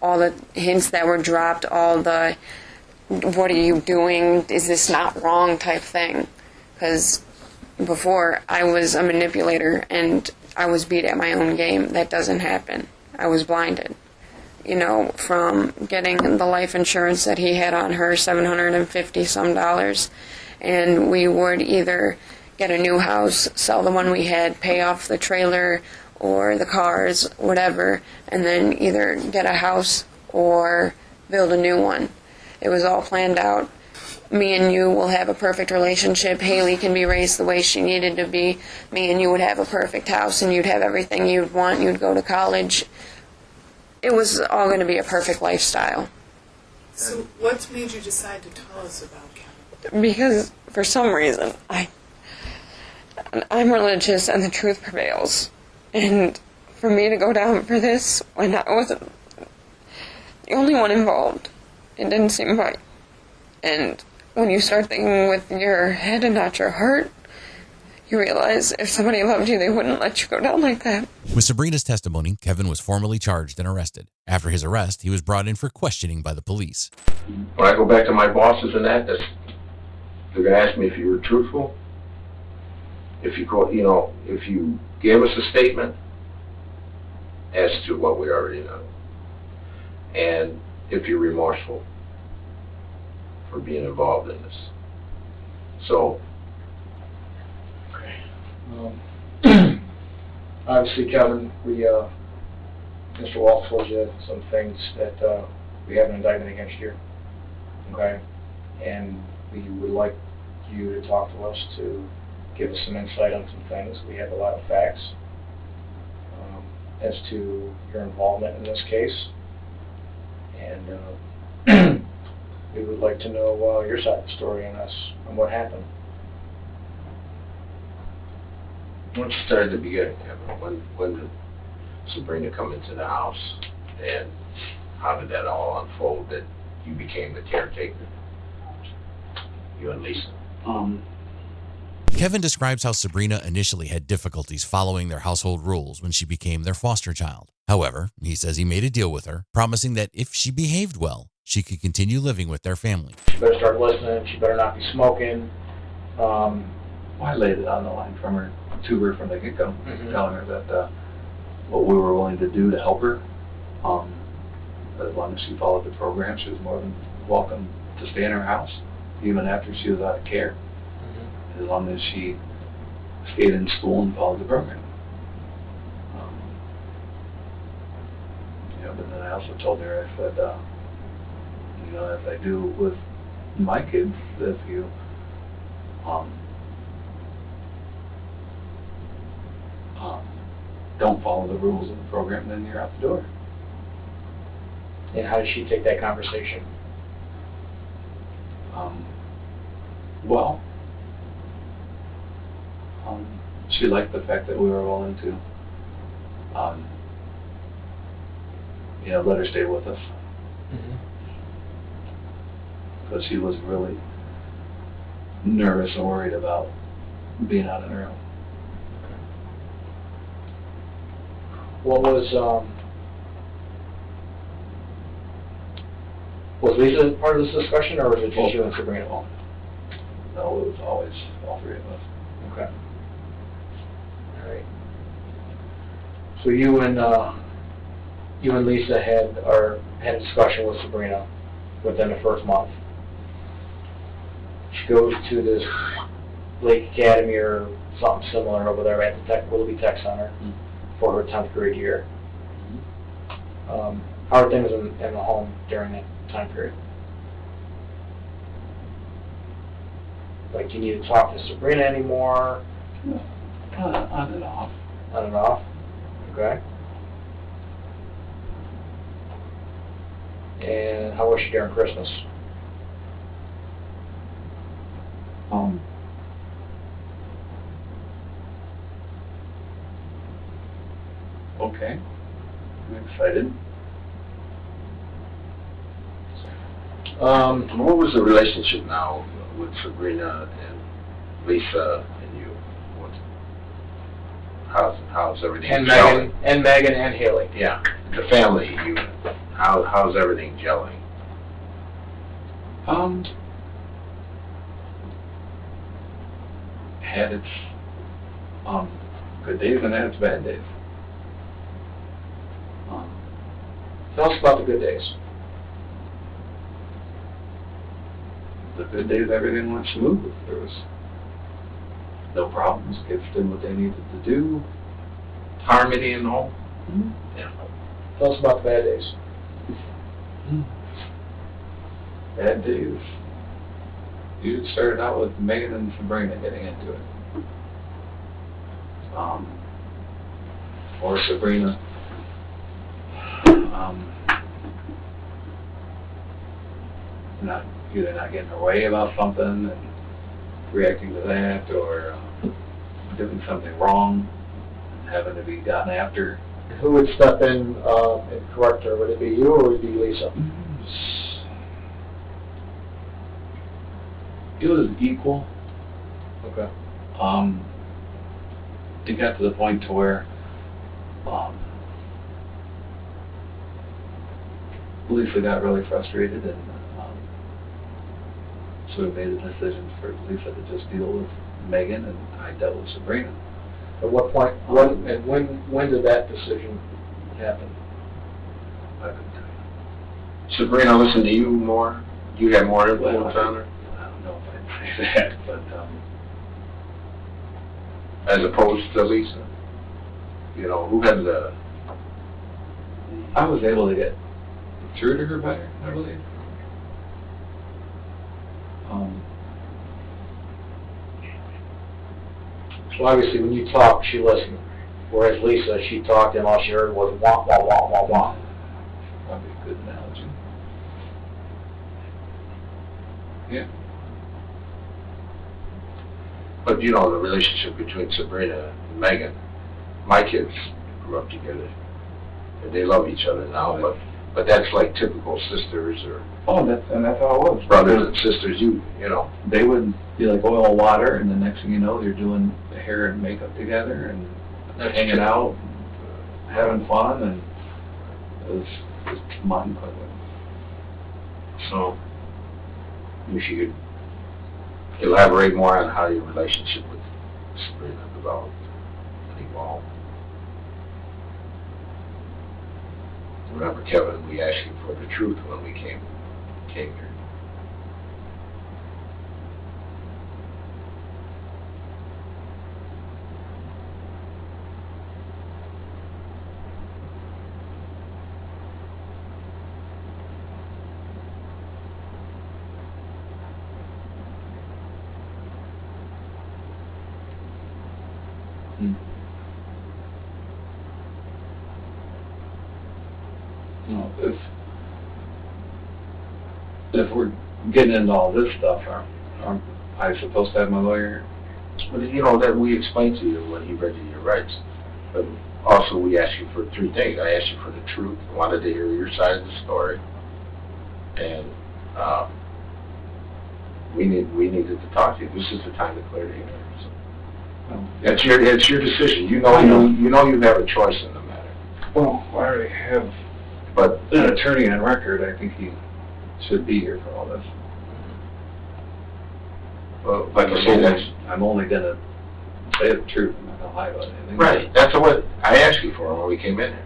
all the hints that were dropped, all the what are you doing, is this not wrong type thing. Because before, I was a manipulator and I was beat at my own game. That doesn't happen. I was blinded. You know, from getting the life insurance that he had on her, $750 some, and we would either get a new house, sell the one we had, pay off the trailer or the cars, whatever, and then either get a house or build a new one. It was all planned out. Me and you will have a perfect relationship. Haley can be raised the way she needed to be. Me and you would have a perfect house, and you'd have everything you'd want. You'd go to college. It was all going to be a perfect lifestyle. So what made you decide to tell us about Kevin? Because for some reason, I'm religious and the truth prevails. And for me to go down for this when I wasn't the only one involved, it didn't seem right. And when you start thinking with your head and not your heart, you realize if somebody loved you, they wouldn't let you go down like that. With Sabrina's testimony, Kevin was formally charged and arrested. After his arrest, he was brought in for questioning by the police. When I go back to my bosses and they're gonna ask me if you were truthful, if you gave us a statement as to what we already know, and if you're remorseful for being involved in this. So, Obviously, Kevin, Mr. Walt told you some things that we have an indictment against you, okay? And we would like you to talk to us to give us some insight on some things. We have a lot of facts as to your involvement in this case, and we would like to know your side of the story on what happened. let's start at the beginning, Kevin. When did Sabrina come into the house, and how did that all unfold that you became the caretaker? You and Lisa. Kevin describes how Sabrina initially had difficulties following their household rules when she became their foster child. However, he says he made a deal with her, promising that if she behaved well, she could continue living with their family. She better start listening. She better not be smoking. I laid it on the line from her, to her from the get-go, telling her that what we were willing to do to help her, as long as she followed the program, she was more than welcome to stay in her house, even after she was out of care, as long as she stayed in school and followed the program. But then I also told her, I said, as I do with my kids, if you don't follow the rules of the program, then you're out the door. And how did she take that conversation? She liked the fact that we were willing to, let her stay with us. Because she was really nervous and worried about being out on her own. What was Lisa part of this discussion, or was it just you and Sabrina? No, it was always all three of us. Okay. All right. So you and Lisa had a discussion with Sabrina within the first month. She goes to this Lake Academy or something similar over there at the Willoughby Tech Center for her 10th grade year. How are things in the home during that time period? Like, do you need to talk to Sabrina anymore? On and off. On and off? Okay. And how was she during Christmas? Okay. I'm excited. What was the relationship now with Sabrina and Lisa and you? How's everything? And gelling? Megan and Haley. Yeah, the family unit. How's everything gelling? Had its good days and had its bad days. Tell us about the good days. The good days, everything went smooth. There was no problems. Kids did what they needed to do. Harmony in the home? Mm-hmm. Yeah. Tell us about the bad days. Bad days. You started out with Megan and Sabrina getting into it. Or Sabrina. Either not getting her way about something and reacting to that, or doing something wrong and having to be gotten after. Who would step in and correct her? Would it be you or would it be Lisa? It was equal. Okay. It got to the point to where Lisa got really frustrated, and so we made a decision for Lisa to just deal with Megan, and I dealt with Sabrina. At what point? When did that decision happen? I couldn't tell you. Sabrina listened to you more? You had more influence on her? I don't know if I'd say that, but As opposed to Lisa? You know, who had the... I was able to get through to her better, I believe. So obviously when you talked, she listened. Whereas Lisa, she talked and all she heard was wah, wah, wah, wah, wah. Probably a good analogy. Yeah. But you know, the relationship between Sabrina and Megan, my kids grew up together. And they love each other now, but that's like typical sisters or... Oh, that's how it was. Brothers and sisters, you know. They would be like oil and water, and the next thing you know, you're doing the hair and makeup together, and hanging out, having fun, and it was just mind-blowing. So, if you could elaborate more on how your relationship with Sabrina developed and evolved. Remember, Kevin, we asked you for the truth when we came here. You know, if we're getting into all this stuff, am I supposed to have my lawyer? But you know, that we explained to you when he read you your rights. But also, we asked you for three things. I asked you for the truth. I wanted to hear your side of the story. And we needed to talk to you. This is the time to clear the air. So. It's your decision. You know you have a choice in the matter. Well, I already have But an attorney on record. I think he should be here for all this. well, like I said, I'm only gonna say the truth. I'm not gonna lie about anything. right. That's what I asked you for when we came in here.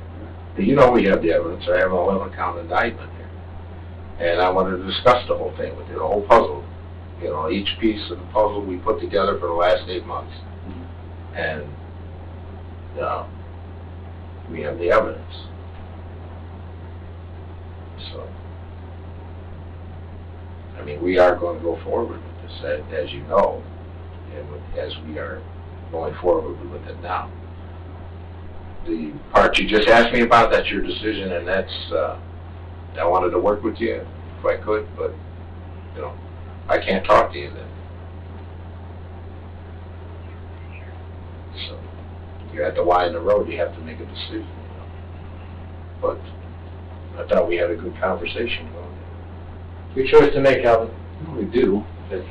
You know we have the evidence. I have an 11-count indictment here. And I wanted to discuss the whole thing with you, the whole puzzle. You know, each piece of the puzzle we put together for the last 8 months. And we have the evidence. So, I mean, we are going to go forward with this, as you know, and as we are going forward with it now. The part you just asked me about, that's your decision, and that's, I wanted to work with you if I could, but, you know, I can't talk to you then. So, you're at the Y in the road, you have to make a decision, you know. But I thought we had a good conversation going. Your choice to make, Calvin. We do. It's,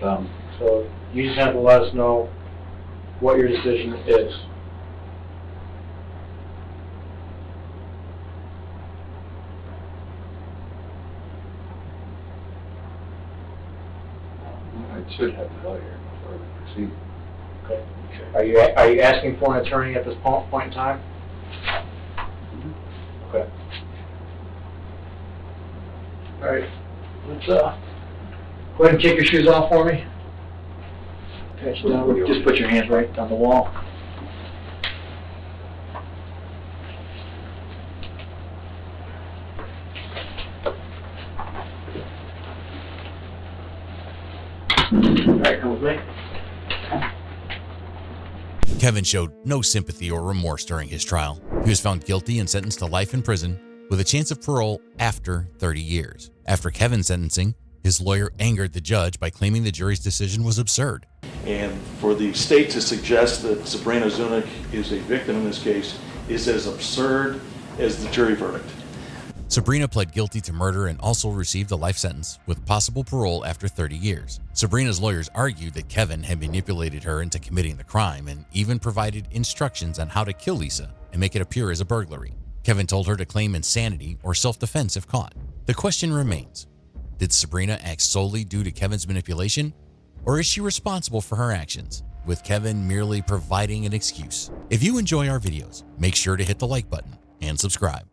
So you just have to let us know what your decision is. I should have a lawyer before we proceed. Okay. Are you asking for an attorney at this point in time? Okay. All right. Let's go ahead and kick your shoes off for me. Pat you down. Just put your hands right on the wall. All right, come with me. Kevin showed no sympathy or remorse during his trial. He was found guilty and sentenced to life in prison with a chance of parole after 30 years. After Kevin's sentencing, his lawyer angered the judge by claiming the jury's decision was absurd. And for the state to suggest that Sabrina Zunick is a victim in this case is as absurd as the jury verdict. Sabrina pled guilty to murder and also received a life sentence with possible parole after 30 years. Sabrina's lawyers argued that Kevin had manipulated her into committing the crime and even provided instructions on how to kill Lisa and make it appear as a burglary. Kevin told her to claim insanity or self-defense if caught. The question remains, did Sabrina act solely due to Kevin's manipulation, or is she responsible for her actions, with Kevin merely providing an excuse? If you enjoy our videos, make sure to hit the like button and subscribe.